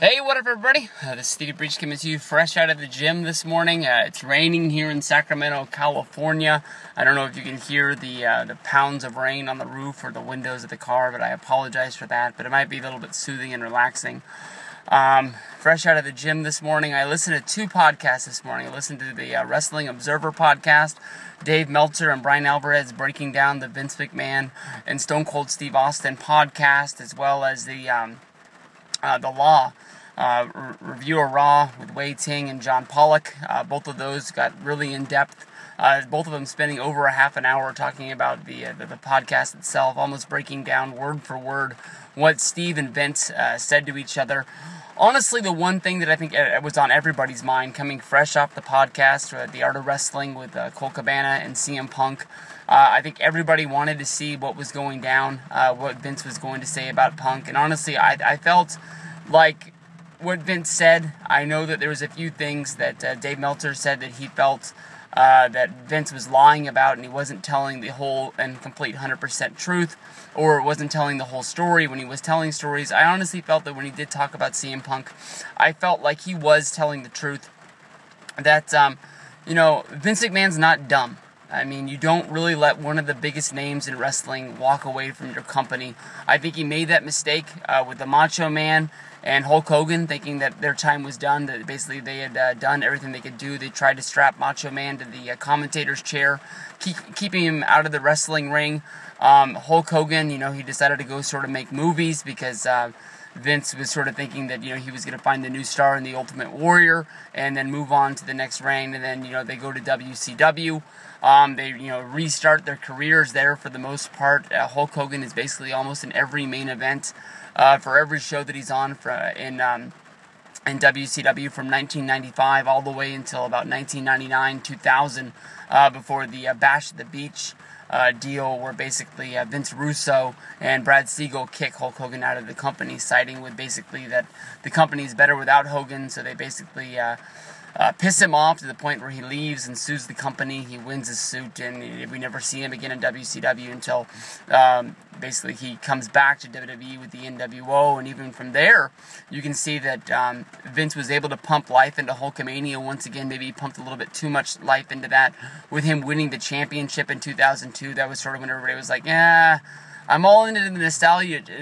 Hey, what up, everybody? This is Steve Breach coming to you fresh out of the gym this morning. It's raining here in Sacramento, California. I don't know if you can hear the pounds of rain on the roof or the windows of the car, but I apologize for that. But it might be a little bit soothing and relaxing. Fresh out of the gym this morning, I listened to two podcasts this morning. I listened to the Wrestling Observer podcast, Dave Meltzer and Brian Alvarez breaking down the Vince McMahon and Stone Cold Steve Austin podcast, as well as the Law. Review of Raw with Wei Ting and John Pollock. Both of those got really in-depth. Both of them spending over a half an hour talking about the podcast itself, almost breaking down word for word what Steve and Vince said to each other. Honestly, the one thing that I think was on everybody's mind coming fresh off the podcast, The Art of Wrestling with Colt Cabana and CM Punk, I think everybody wanted to see what was going down, what Vince was going to say about Punk. And honestly, I felt like what Vince said, I know that there was a few things that Dave Meltzer said that he felt that Vince was lying about, and he wasn't telling the whole and complete 100% truth, or wasn't telling the whole story when he was telling stories. I honestly felt that when he did talk about CM Punk, I felt like he was telling the truth. That, Vince McMahon's not dumb. I mean, you don't really let one of the biggest names in wrestling walk away from your company. I think he made that mistake with the Macho Man and Hulk Hogan, thinking that their time was done, that basically they had done everything they could do. They tried to strap Macho Man to the commentator's chair, keeping him out of the wrestling ring. Hulk Hogan, he decided to go sort of make movies because Vince was sort of thinking that, he was going to find the new star in the Ultimate Warrior and then move on to the next reign. And then, they go to WCW. They, restart their careers there for the most part. Hulk Hogan is basically almost in every main event for every show that he's on in WCW from 1995 all the way until about 1999, 2000, before the Bash at the Beach deal where basically Vince Russo and Brad Siegel kick Hulk Hogan out of the company, citing with basically that the company is better without Hogan, so they basically piss him off to the point where he leaves and sues the company. He wins his suit, and we never see him again in WCW until basically he comes back to WWE with the NWO. And even from there, you can see that Vince was able to pump life into Hulkamania once again. Maybe he pumped a little bit too much life into that with him winning the championship in 2002. That was sort of when everybody was like, yeah, I'm all into the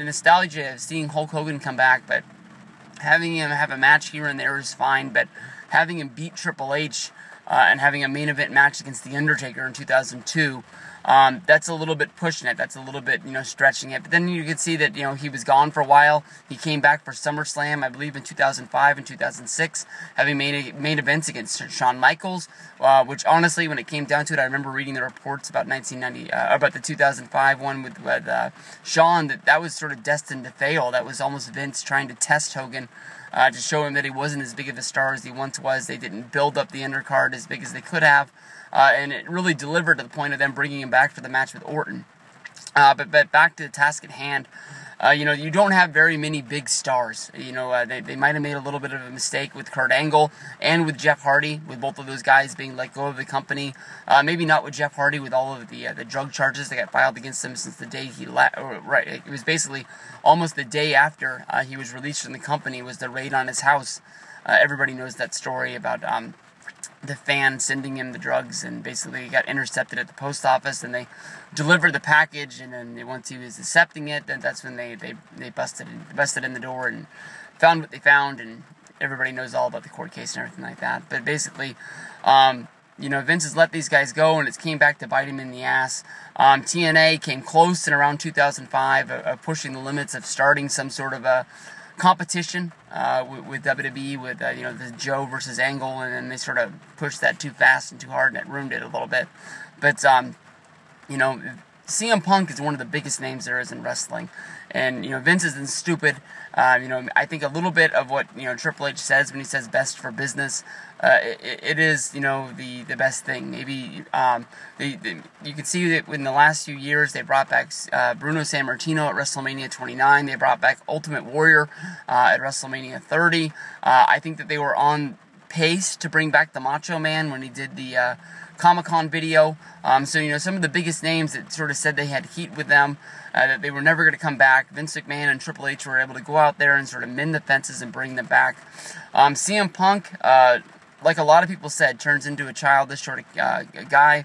nostalgia of seeing Hulk Hogan come back, but having him have a match here and there is fine, but having him beat Triple H and having a main event match against The Undertaker in 2002, that's a little bit pushing it. That's a little bit, stretching it. But then you can see that, he was gone for a while. He came back for SummerSlam, I believe, in 2005 and 2006, having main events against Shawn Michaels, which honestly, when it came down to it, I remember reading the reports about about the 2005 one with Shawn, that was sort of destined to fail. That was almost Vince trying to test Hogan, to show him that he wasn't as big of a star as he once was. They didn't build up the undercard as big as they could have, and it really delivered to the point of them bringing him back for the match with Orton. But back to the task at hand. You don't have very many big stars. They might have made a little bit of a mistake with Kurt Angle and with Jeff Hardy, with both of those guys being let go of the company. Maybe not with Jeff Hardy with all of the drug charges that got filed against him since the day he left. Right, it was basically almost the day after he was released from the company was the raid on his house. Everybody knows that story about the fan sending him the drugs, and basically he got intercepted at the post office, and they delivered the package, and then once he was accepting it, then that's when they busted in the door and found what they found, and everybody knows all about the court case and everything like that. But basically, Vince has let these guys go, and it's came back to bite him in the ass. TNA came close in around 2005 of pushing the limits of starting some sort of a competition with WWE, with the Joe versus Angle, and then they sort of pushed that too fast and too hard, and it ruined it a little bit. But CM Punk is one of the biggest names there is in wrestling, and Vince isn't stupid. I think a little bit of what Triple H says when he says best for business, it is the best thing. Maybe you can see that in the last few years they brought back Bruno Sammartino at WrestleMania 29. They brought back Ultimate Warrior at WrestleMania 30. I think that they were on pace to bring back the Macho Man when he did the Comic-Con video. So some of the biggest names that sort of said they had heat with them that they were never going to come back. Vince McMahon and Triple H were able to go out there and sort of mend the fences and bring them back. CM Punk, like a lot of people said, turns into a childish sort of guy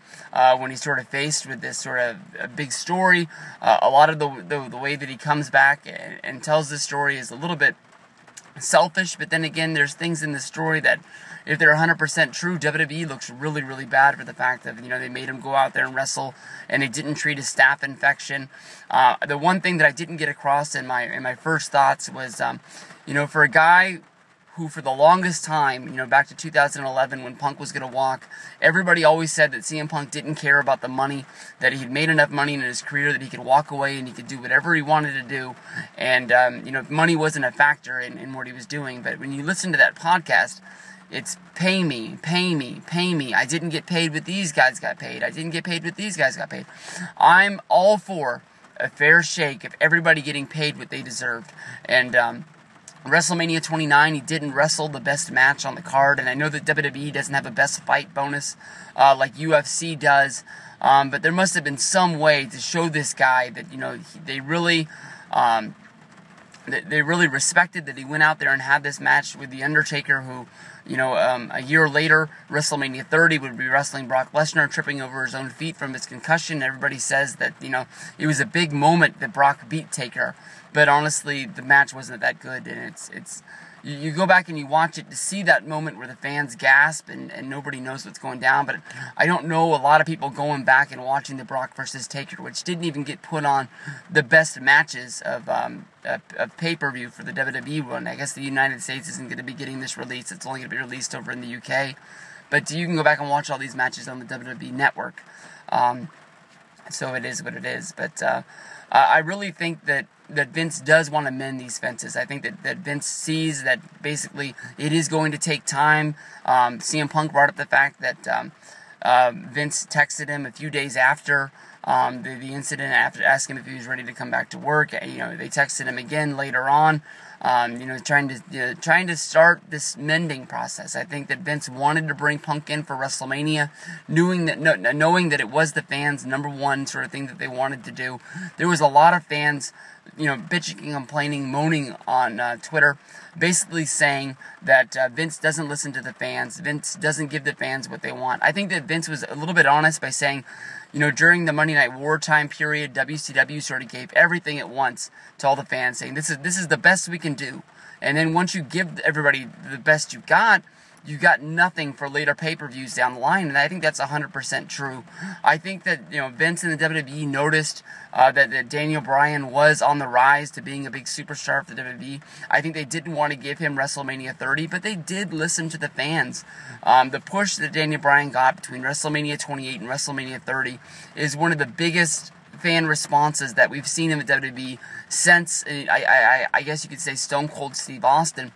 when he's sort of faced with this sort of a big story. A lot of the way that he comes back and tells this story is a little bit selfish, but then again, there's things in the story that, if they're 100% true, WWE looks really, really bad for the fact that, they made him go out there and wrestle, and they didn't treat his staph infection. The one thing that I didn't get across in my first thoughts was, for a guy who for the longest time, back to 2011 when Punk was going to walk, everybody always said that CM Punk didn't care about the money, that he had made enough money in his career that he could walk away and he could do whatever he wanted to do, and, money wasn't a factor in what he was doing. But when you listen to that podcast, it's pay me, pay me, pay me. I didn't get paid, but these guys got paid. I didn't get paid, but these guys got paid. I'm all for a fair shake of everybody getting paid what they deserved. And, WrestleMania 29, he didn't wrestle the best match on the card, and I know that WWE doesn't have a best fight bonus like UFC does, but there must have been some way to show this guy that, they really respected that he went out there and had this match with The Undertaker, who, a year later, WrestleMania 30, would be wrestling Brock Lesnar, tripping over his own feet from his concussion. Everybody says that, it was a big moment that Brock beat Taker. But honestly, the match wasn't that good, and it's you go back and you watch it to see that moment where the fans gasp and nobody knows what's going down. But I don't know a lot of people going back and watching the Brock versus Taker, which didn't even get put on the best matches of pay-per-view for the WWE one. I guess the United States isn't going to be getting this release. It's only going to be released over in the UK. But you can go back and watch all these matches on the WWE Network. So it is what it is. But I really think that Vince does want to mend these fences. I think that Vince sees that basically it is going to take time. CM Punk brought up the fact that Vince texted him a few days after the incident, after asking him if he was ready to come back to work. They texted him again later on, trying to start this mending process. I think that Vince wanted to bring Punk in for WrestleMania, knowing that it was the fans' number one sort of thing that they wanted to do. There was a lot of fans, bitching, complaining, moaning on Twitter, basically saying that Vince doesn't listen to the fans. Vince doesn't give the fans what they want. I think that Vince was a little bit honest by saying, during the Monday Night War time period, WCW sort of gave everything at once to all the fans, saying this is the best we can do. And then once you give everybody the best you got nothing for later pay-per-views down the line, and I think that's 100% true. I think that, Vince and the WWE noticed that Daniel Bryan was on the rise to being a big superstar for the WWE. I think they didn't want to give him WrestleMania 30, but they did listen to the fans. The push that Daniel Bryan got between WrestleMania 28 and WrestleMania 30 is one of the biggest fan responses that we've seen in the WWE since, I guess you could say, Stone Cold Steve Austin,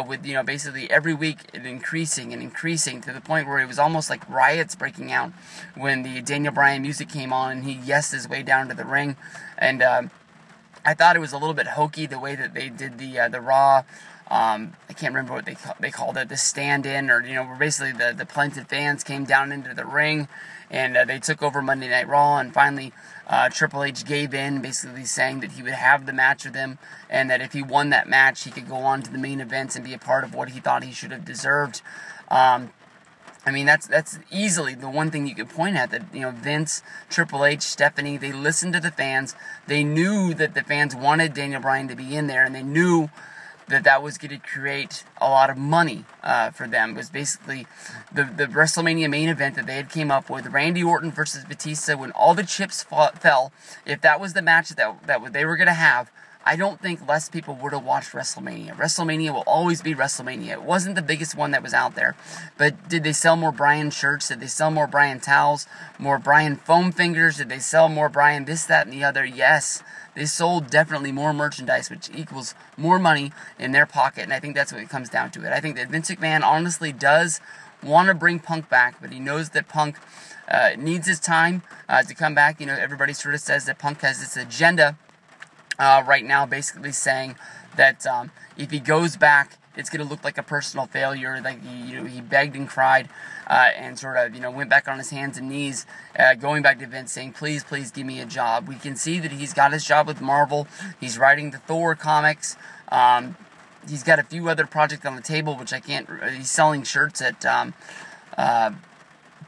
with, basically every week it increasing and increasing to the point where it was almost like riots breaking out when the Daniel Bryan music came on and he yesed his way down to the ring. And I thought it was a little bit hokey the way that they did the Raw. I can't remember what they called it, the stand-in, or, where basically the planted fans came down into the ring and they took over Monday Night Raw, and finally Triple H gave in, basically saying that he would have the match with him, and that if he won that match, he could go on to the main events and be a part of what he thought he should have deserved. That's easily the one thing you could point at, that, Vince, Triple H, Stephanie, they listened to the fans. They knew that the fans wanted Daniel Bryan to be in there, and they knew that was going to create a lot of money for them. It was basically the WrestleMania main event that they had came up with, Randy Orton versus Batista, when all the chips fell. If that was the match that they were going to have, I don't think less people would have watched WrestleMania. WrestleMania will always be WrestleMania. It wasn't the biggest one that was out there, but did they sell more Bryan shirts? Did they sell more Bryan towels? More Bryan foam fingers? Did they sell more Bryan this, that, and the other? Yes. They sold definitely more merchandise, which equals more money in their pocket, and I think that's what it comes down to it. I think that Vince McMahon honestly does want to bring Punk back, but he knows that Punk needs his time to come back. Everybody sort of says that Punk has this agenda right now, basically saying that if he goes back, it's going to look like a personal failure. Like he begged and cried, and sort of went back on his hands and knees, going back to Vince saying, "Please, please give me a job." We can see that he's got his job with Marvel. He's writing the Thor comics. He's got a few other projects on the table, which I can't. He's selling shirts at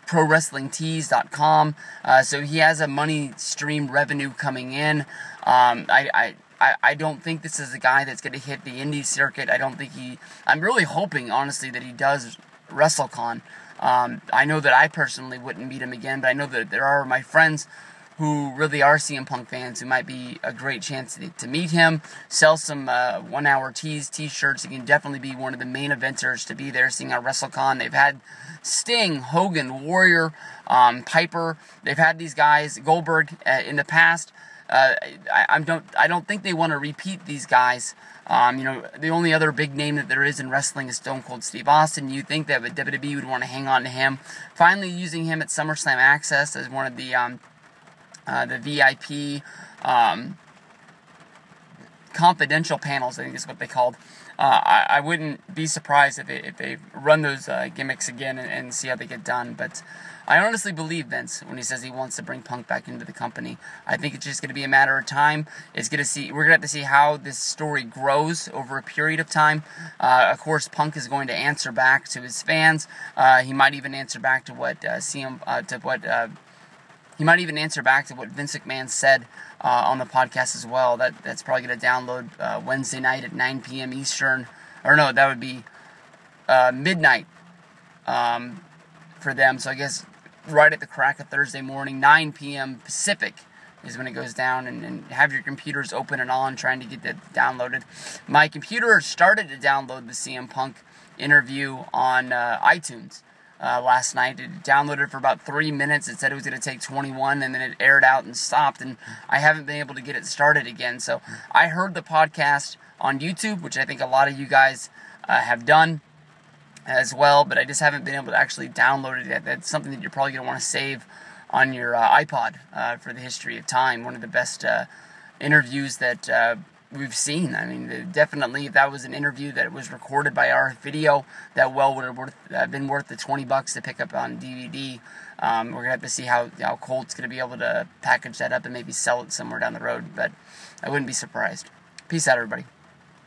ProWrestlingTees.com. So he has a money stream revenue coming in. I don't think this is a guy that's going to hit the indie circuit. I'm really hoping, honestly, that he does WrestleCon. I know that I personally wouldn't meet him again, but I know that there are my friends who really are CM Punk fans who might be a great chance to meet him, sell some 1 hour t-shirts. He can definitely be one of the main eventers to be there seeing our WrestleCon. They've had Sting, Hogan, Warrior, Piper. They've had these guys, Goldberg, in the past. I don't think they want to repeat these guys. The only other big name that there is in wrestling is Stone Cold Steve Austin. You think that WWE would want to hang on to him. Finally using him at SummerSlam Access as one of the VIP confidential panels, I think is what they called. I wouldn't be surprised if they run those gimmicks again and see how they get done. But I honestly believe Vince when he says he wants to bring Punk back into the company. I think it's just going to be a matter of time. We're going to have to see how this story grows over a period of time. Of course, Punk is going to answer back to his fans. He might even answer back to what He might even answer back to what Vince McMahon said on the podcast as well. That's probably going to download Wednesday night at 9 p.m. Eastern. Or no, that would be midnight for them. So I guess right at the crack of Thursday morning, 9 p.m. Pacific is when it goes down. And have your computers open and on trying to get that downloaded. My computer started to download the CM Punk interview on iTunes. Last night. It downloaded for about 3 minutes. It said it was going to take 21, and then it aired out and stopped, and I haven't been able to get it started again. So I heard the podcast on YouTube, which I think a lot of you guys have done as well, but I just haven't been able to actually download it yet. That's something that you're probably going to want to save on your iPod for the history of time. One of the best interviews that we've seen. I mean, definitely, if that was an interview that was recorded by our video, that would have been worth the $20 to pick up on DVD. We're gonna have to see how Colt's gonna be able to package that up and maybe sell it somewhere down the road, but I wouldn't be surprised. Peace out, everybody.